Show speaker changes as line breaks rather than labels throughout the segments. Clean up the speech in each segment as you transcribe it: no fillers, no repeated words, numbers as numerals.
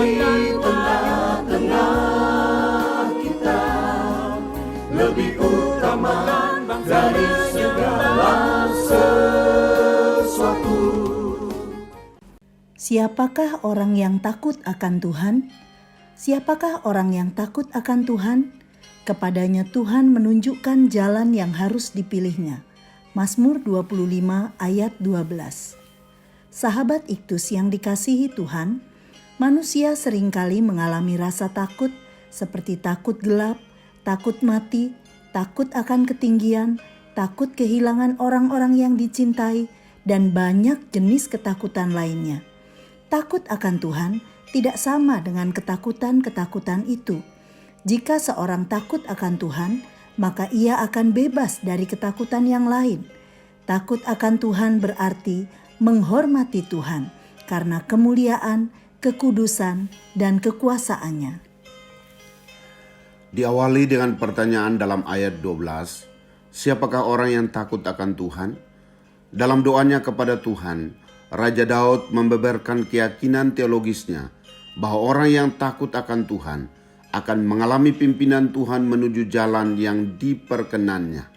di tengah-tengah kita, lebih utama dari segala sesuatu.
Siapakah orang yang takut akan Tuhan? Siapakah orang yang takut akan Tuhan? Kepadanya Tuhan menunjukkan jalan yang harus dipilihnya. Mazmur 25 ayat 12. Sahabat Iktus yang dikasihi Tuhan, manusia seringkali mengalami rasa takut seperti takut gelap, takut mati, takut akan ketinggian, takut kehilangan orang-orang yang dicintai, dan banyak jenis ketakutan lainnya. Takut akan Tuhan tidak sama dengan ketakutan-ketakutan itu. Jika seorang takut akan Tuhan, maka ia akan bebas dari ketakutan yang lain. Takut akan Tuhan berarti menghormati Tuhan karena kemuliaan, kekudusan, dan kekuasaannya.
Diawali dengan pertanyaan dalam ayat 12, siapakah orang yang takut akan Tuhan? Dalam doanya kepada Tuhan, Raja Daud membeberkan keyakinan teologisnya bahwa orang yang takut akan Tuhan akan mengalami pimpinan Tuhan menuju jalan yang diperkenannya.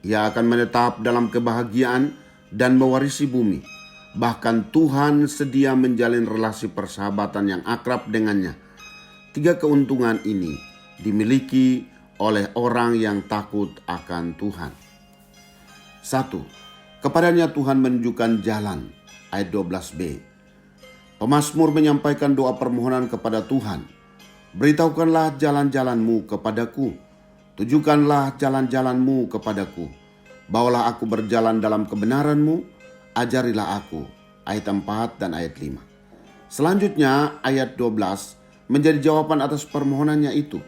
Ia akan menetap dalam kebahagiaan dan mewarisi bumi. Bahkan Tuhan sedia menjalin relasi persahabatan yang akrab dengannya. 3 keuntungan ini dimiliki oleh orang yang takut akan Tuhan. 1. Kepadanya Tuhan menunjukkan jalan. Ayat 12b. Pemazmur menyampaikan doa permohonan kepada Tuhan. Beritahukanlah jalan-jalanmu kepadaku. Tujukanlah jalan-jalanmu kepadaku. Bawalah aku berjalan dalam kebenaranmu. Ajarilah aku. Ayat 4 dan ayat 5. Selanjutnya ayat 12 menjadi jawaban atas permohonannya itu.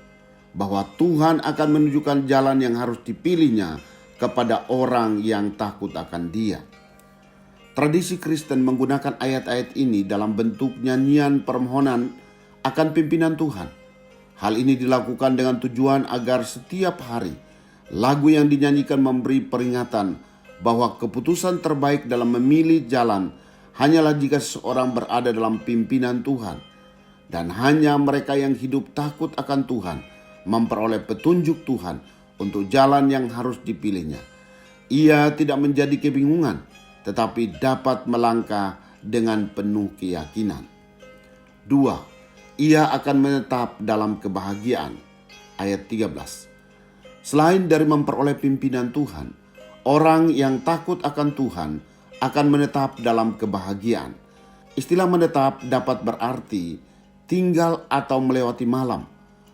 Bahwa Tuhan akan menunjukkan jalan yang harus dipilihnya kepada orang yang takut akan Dia. Tradisi Kristen menggunakan ayat-ayat ini dalam bentuk nyanyian permohonan akan pimpinan Tuhan. Hal ini dilakukan dengan tujuan agar setiap hari lagu yang dinyanyikan memberi peringatan bahwa keputusan terbaik dalam memilih jalan hanyalah jika seseorang berada dalam pimpinan Tuhan. Dan hanya mereka yang hidup takut akan Tuhan memperoleh petunjuk Tuhan untuk jalan yang harus dipilihnya. Ia tidak menjadi kebingungan, tetapi dapat melangkah dengan penuh keyakinan. 2. Ia akan menetap dalam kebahagiaan. Ayat 13. Selain dari memperoleh pimpinan Tuhan, orang yang takut akan Tuhan akan menetap dalam kebahagiaan. Istilah menetap dapat berarti tinggal atau melewati malam,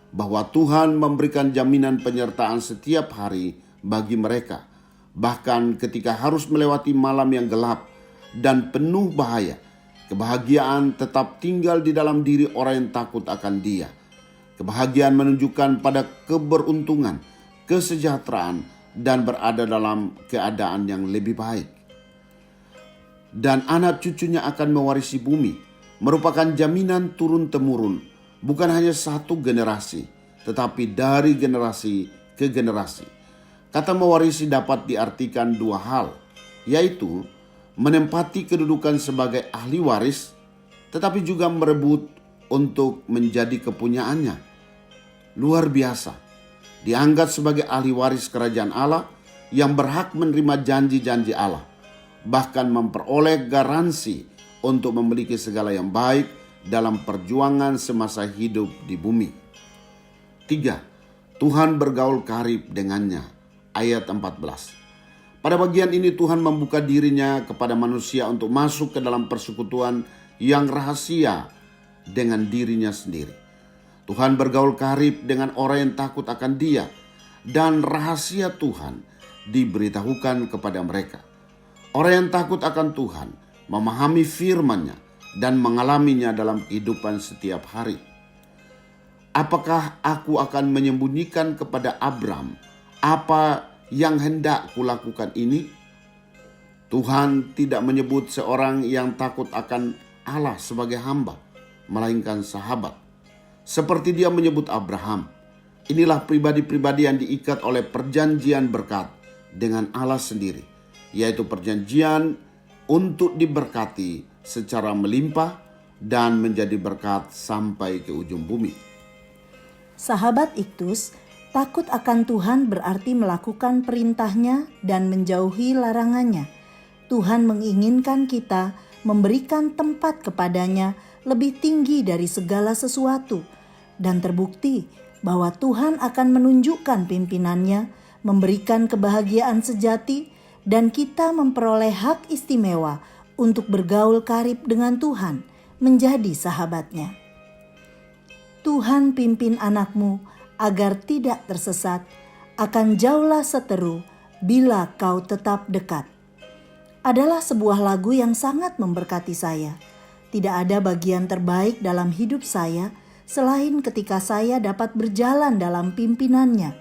bahwa Tuhan memberikan jaminan penyertaan setiap hari bagi mereka. Bahkan ketika harus melewati malam yang gelap dan penuh bahaya, kebahagiaan tetap tinggal di dalam diri orang yang takut akan Dia. Kebahagiaan menunjukkan pada keberuntungan, kesejahteraan, dan berada dalam keadaan yang lebih baik. Dan anak cucunya akan mewarisi bumi, merupakan jaminan turun-temurun, bukan hanya satu generasi, tetapi dari generasi ke generasi. Kata mewarisi dapat diartikan 2 hal, yaitu menempati kedudukan sebagai ahli waris, tetapi juga merebut untuk menjadi kepunyaannya. Luar biasa, dianggap sebagai ahli waris kerajaan Allah yang berhak menerima janji-janji Allah, bahkan memperoleh garansi untuk memiliki segala yang baik dalam perjuangan semasa hidup di bumi. 3. Tuhan bergaul karib dengannya. Ayat 14. Pada bagian ini Tuhan membuka dirinya kepada manusia untuk masuk ke dalam persekutuan yang rahasia dengan dirinya sendiri. Tuhan bergaul karib dengan orang yang takut akan Dia, dan rahasia Tuhan diberitahukan kepada mereka. Orang yang takut akan Tuhan memahami firman-Nya dan mengalaminya dalam kehidupan setiap hari. Apakah aku akan menyembunyikan kepada Abram apa yang hendak kulakukan ini? Tuhan tidak menyebut seorang yang takut akan Allah sebagai hamba, melainkan sahabat. Seperti Dia menyebut Abraham. Inilah pribadi-pribadi yang diikat oleh perjanjian berkat dengan Allah sendiri, yaitu perjanjian untuk diberkati secara melimpah dan menjadi berkat sampai ke ujung bumi.
Sahabat Iktus, takut akan Tuhan berarti melakukan perintahnya dan menjauhi larangannya. Tuhan menginginkan kita memberikan tempat kepadanya lebih tinggi dari segala sesuatu. Dan terbukti bahwa Tuhan akan menunjukkan pimpinannya, memberikan kebahagiaan sejati, dan kita memperoleh hak istimewa untuk bergaul karib dengan Tuhan, menjadi sahabatnya. Tuhan pimpin anakmu agar tidak tersesat, akan jauhlah seteru bila kau tetap dekat. Adalah sebuah lagu yang sangat memberkati saya. Tidak ada bagian terbaik dalam hidup saya selain ketika saya dapat berjalan dalam pimpinannya.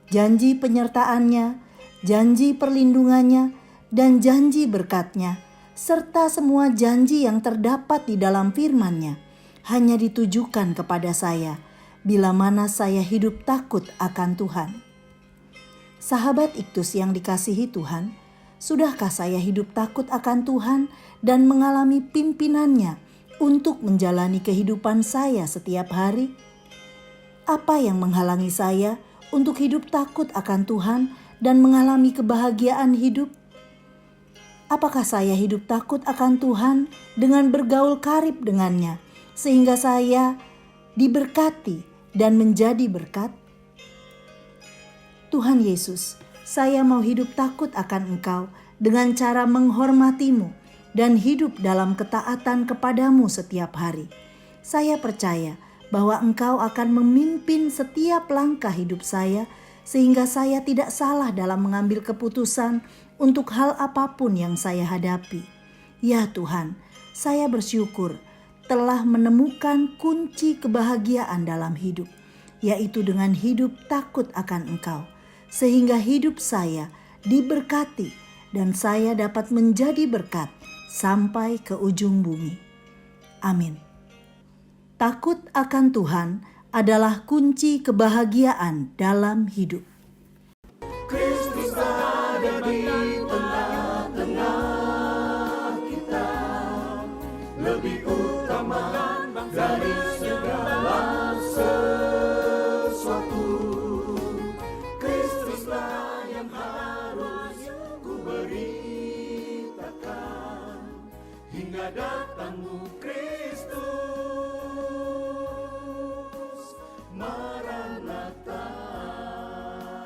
Janji penyertaannya, janji perlindungannya, dan janji berkatnya, serta semua janji yang terdapat di dalam firman-Nya hanya ditujukan kepada saya bila mana saya hidup takut akan Tuhan. Sahabat Iktus yang dikasihi Tuhan, sudahkah saya hidup takut akan Tuhan dan mengalami pimpinannya untuk menjalani kehidupan saya setiap hari? Apa yang menghalangi saya untuk hidup takut akan Tuhan dan mengalami kebahagiaan hidup? Apakah saya hidup takut akan Tuhan dengan bergaul karib dengannya, sehingga saya diberkati dan menjadi berkat? Tuhan Yesus, saya mau hidup takut akan Engkau dengan cara menghormati-Mu dan hidup dalam ketaatan kepadamu setiap hari. Saya percaya bahwa Engkau akan memimpin setiap langkah hidup saya, sehingga saya tidak salah dalam mengambil keputusan untuk hal apapun yang saya hadapi. Ya Tuhan, saya bersyukur telah menemukan kunci kebahagiaan dalam hidup, yaitu dengan hidup takut akan Engkau, sehingga hidup saya diberkati dan saya dapat menjadi berkat sampai ke ujung bumi. Amin. Takut akan Tuhan adalah kunci kebahagiaan dalam hidup.
Kristus ada di tengah-tengah kita, lebih utama dari segala sesuatu. Kristuslah yang harus ku beritakan hingga datangmu Kristus.